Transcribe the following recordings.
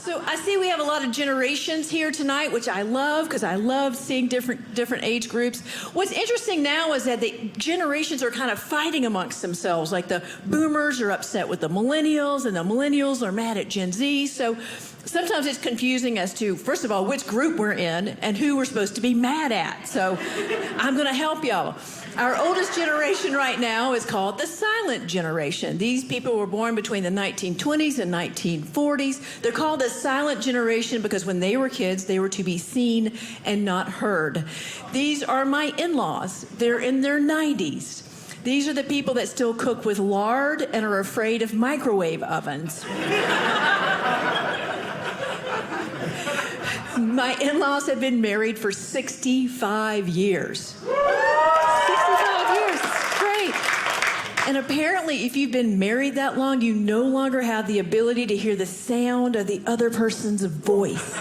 So I see we have a lot of generations here tonight, which I love because I love seeing different age groups. What's interesting now is that the generations are kind of fighting amongst themselves. Like the boomers are upset with the millennials, and the millennials are mad at Gen Z. So sometimes it's confusing as to, first of all, which group we're in and who we're supposed to be mad at. So I'm going to help y'all. Our oldest generation right now is called the silent generation. These people were born between the 1920s and 1940s. They're called the silent generation because when they were kids, they were to be seen and not heard. These are my in-laws. They're in their 90s. These are the people that still cook with lard and are afraid of microwave ovens. My in-laws have been married for 65 years. 65 years, it's great. And apparently, if you've been married that long, you no longer have the ability to hear the sound of the other person's voice.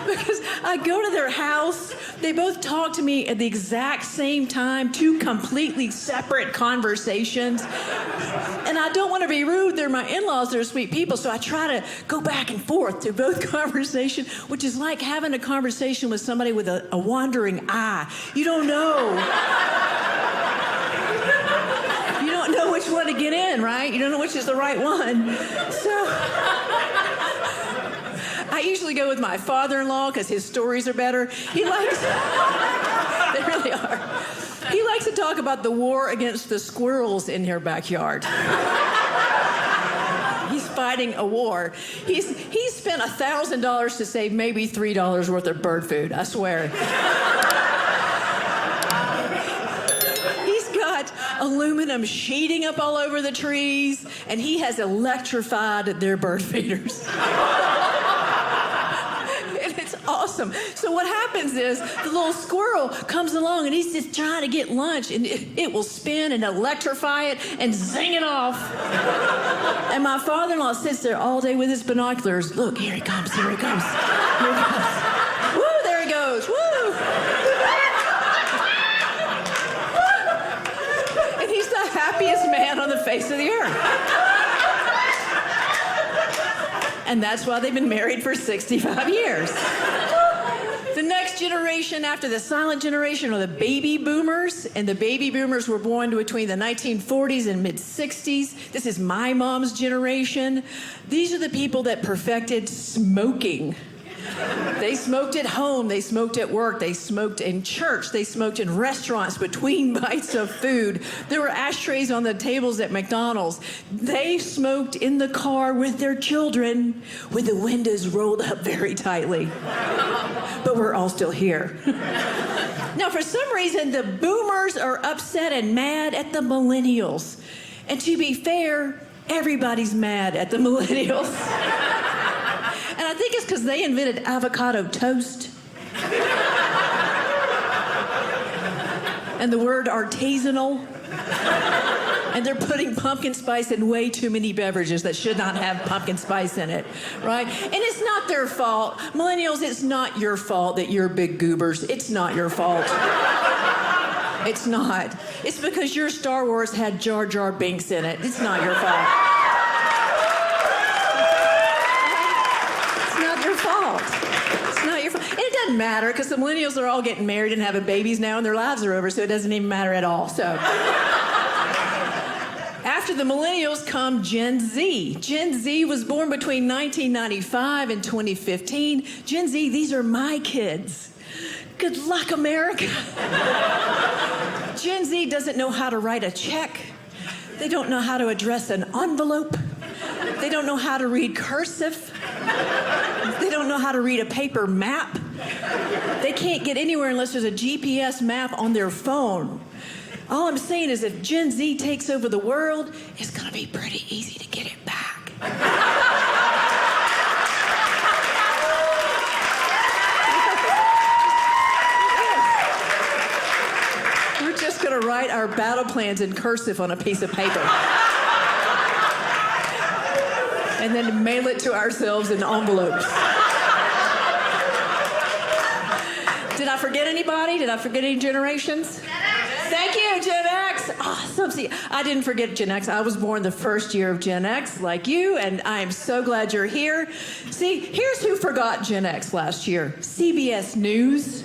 Because I go to their house, they both talk to me at the exact same time, two completely separate conversations. And I don't want to be rude. They're my in-laws. They're sweet people. So I try to go back and forth through both conversations, which is like having a conversation with somebody with a wandering eye. You don't know. You don't know which one to get in, right? You don't know which is the right one. So I usually go with my father-in-law because his stories are better. He likes... They really are. He likes to talk about the war against the squirrels in your backyard. He's fighting a war. He's spent $1,000 to save maybe $3 worth of bird food, I swear. He's got aluminum sheeting up all over the trees, and he has electrified their bird feeders. Awesome. So what happens is the little squirrel comes along and he's just trying to get lunch, and it will spin and electrify it and zing it off. And my father-in-law sits there all day with his binoculars. Look, here he comes, here he comes, here he comes. Woo, there he goes, woo! And he's the happiest man on the face of the earth. And that's why they've been married for 65 years. The next generation after the silent generation are the baby boomers, and the baby boomers were born between the 1940s and mid-60s. This is my mom's generation. These are the people that perfected smoking. They smoked at home, they smoked at work, they smoked in church, they smoked in restaurants between bites of food. There were ashtrays on the tables at McDonald's. They smoked in the car with their children with the windows rolled up very tightly. But we're all still here. Now, for some reason, the boomers are upset and mad at the millennials. And to be fair, everybody's mad at the millennials. And I think it's because they invented avocado toast. And the word artisanal. And they're putting pumpkin spice in way too many beverages that should not have pumpkin spice in it, right? And it's not their fault. Millennials, it's not your fault that you're big goobers. It's not your fault. It's not. It's because your Star Wars had Jar Jar Binks in it. It's not your fault. And it doesn't matter because the millennials are all getting married and having babies now and their lives are over, so it doesn't even matter at all. So after the millennials come Gen Z. Gen Z was born between 1995 and 2015. Gen Z, these are my kids. Good luck, America. Gen Z doesn't know how to write a check. They don't know how to address an envelope. They don't know how to read cursive. They don't know how to read a paper map. They can't get anywhere unless there's a GPS map on their phone. All I'm saying is if Gen Z takes over the world, it's going to be pretty easy to get it back. We're just going to write our battle plans in cursive on a piece of paper. And then mail it to ourselves in envelopes. Did I forget anybody? Did I forget any generations? Thank you, Gen X. Awesome. See, I didn't forget Gen X. I was born the first year of Gen X, like you, and I am so glad you're here. See, here's who forgot Gen X last year. CBS News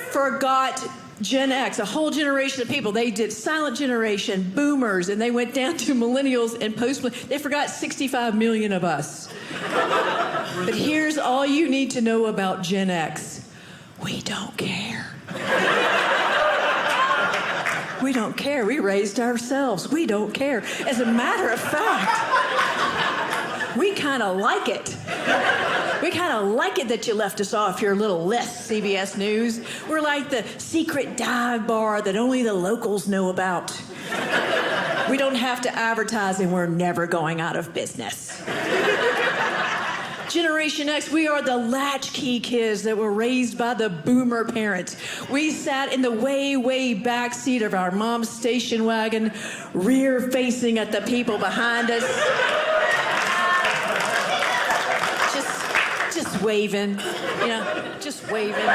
forgot Gen X, a whole generation of people. They did silent generation, boomers, and they went down to millennials and post-millennials. They forgot 65 million of us. But here's all you need to know about Gen X. We don't care. We don't care. We raised ourselves. We don't care. As a matter of fact, we kind of like it. We kind of like it that you left us off your little list, CBS News. We're like the secret dive bar that only the locals know about. We don't have to advertise, and we're never going out of business. Generation X, we are the latchkey kids that were raised by the boomer parents. We sat in the way, way back seat of our mom's station wagon, rear facing at the people behind us. Just waving, you know, just waving.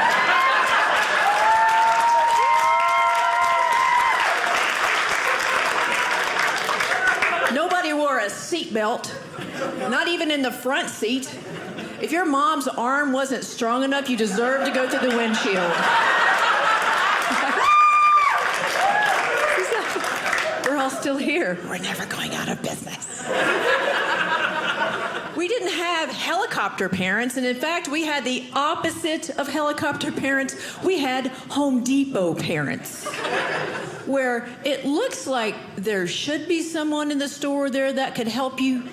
Nobody wore a seatbelt, not even in the front seat. If your mom's arm wasn't strong enough, you deserved to go through the windshield. We're all still here. We're never going out of business. We didn't have helicopter parents, and in fact, we had the opposite of helicopter parents. We had Home Depot parents, where it looks like there should be someone in the store there that could help you.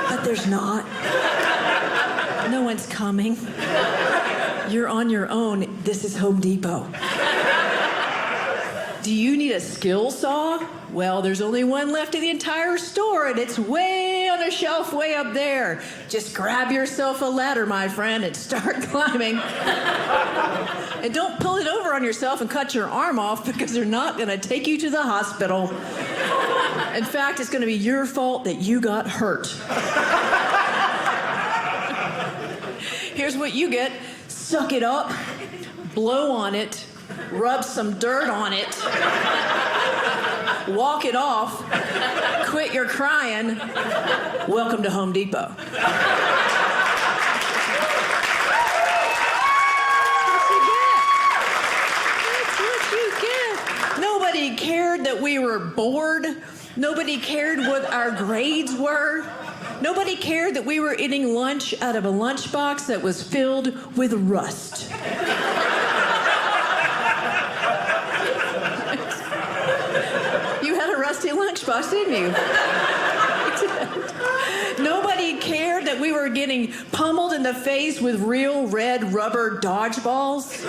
But there's not. No one's coming. You're on your own. This is Home Depot. Do you need a skill saw? Well, there's only one left in the entire store, and it's way on a shelf way up there. Just grab yourself a ladder, my friend, and start climbing. And don't pull it over on yourself and cut your arm off, because they're not going to take you to the hospital. In fact, it's going to be your fault that you got hurt. Here's what you get. Suck it up, blow on it, rub some dirt on it, walk it off, quit your crying. Welcome to Home Depot. That's what you get. Nobody cared that we were bored. Nobody cared what our grades were. Nobody cared that we were eating lunch out of a lunchbox that was filled with rust. You had a rusty lunchbox, didn't you? Nobody cared that we were getting pummeled in the face with real red rubber dodgeballs.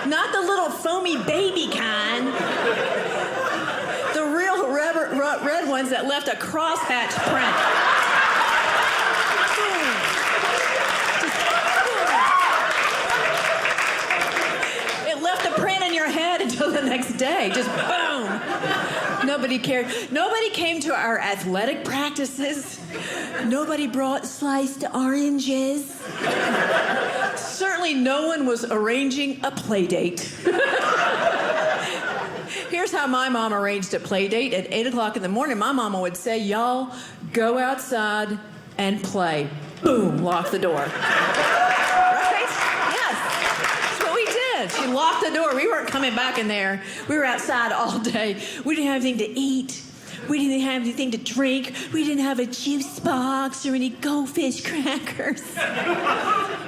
Not the little foamy baby kind. The real red ones that left a crosshatch print. It left a print in your head until the next day. Just boom. Nobody cared. Nobody came to our athletic practices. Nobody brought sliced oranges. Certainly no one was arranging a play date. Here's how my mom arranged a play date. At 8 o'clock in the morning, my mama would say, y'all go outside and play. Boom, lock the door. Right? Yes. That's what we did. She locked the door. We weren't coming back in there. We were outside all day. We didn't have anything to eat. We didn't have anything to drink. We didn't have a juice box or any goldfish crackers.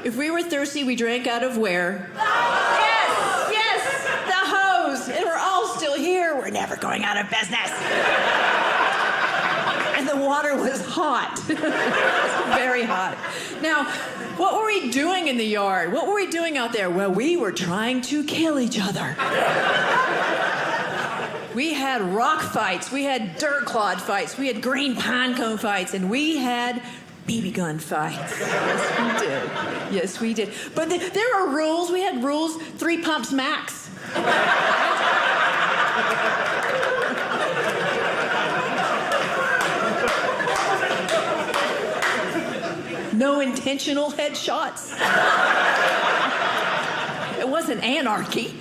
If we were thirsty, we drank out of where? Yes, the hose. And we're all still here. We're never going out of business. And the water was hot. Very hot. Now, what were we doing in the yard? What were we doing out there? Well, we were trying to kill each other. We had rock fights, we had dirt clod fights, we had green pine cone fights, and we had BB gun fights. Yes, we did. Yes, we did. But there were rules. We had rules. 3 pumps max. No intentional headshots. It wasn't anarchy.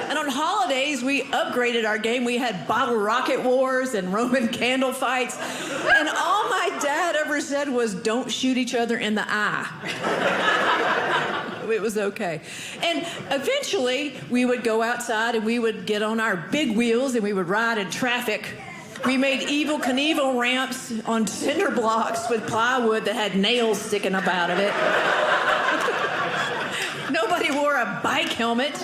And on holidays, we upgraded our game. We had bottle rocket wars and Roman candle fights. And all my dad ever said was, don't shoot each other in the eye. It was okay. And eventually, we would go outside and we would get on our big wheels and we would ride in traffic. We made Evel Knievel ramps on cinder blocks with plywood that had nails sticking up out of it. Nobody wore a bike helmet.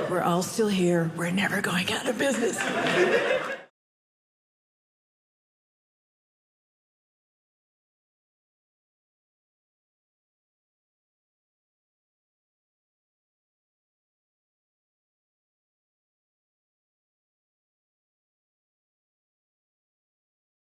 We're all still here. We're never going out of business.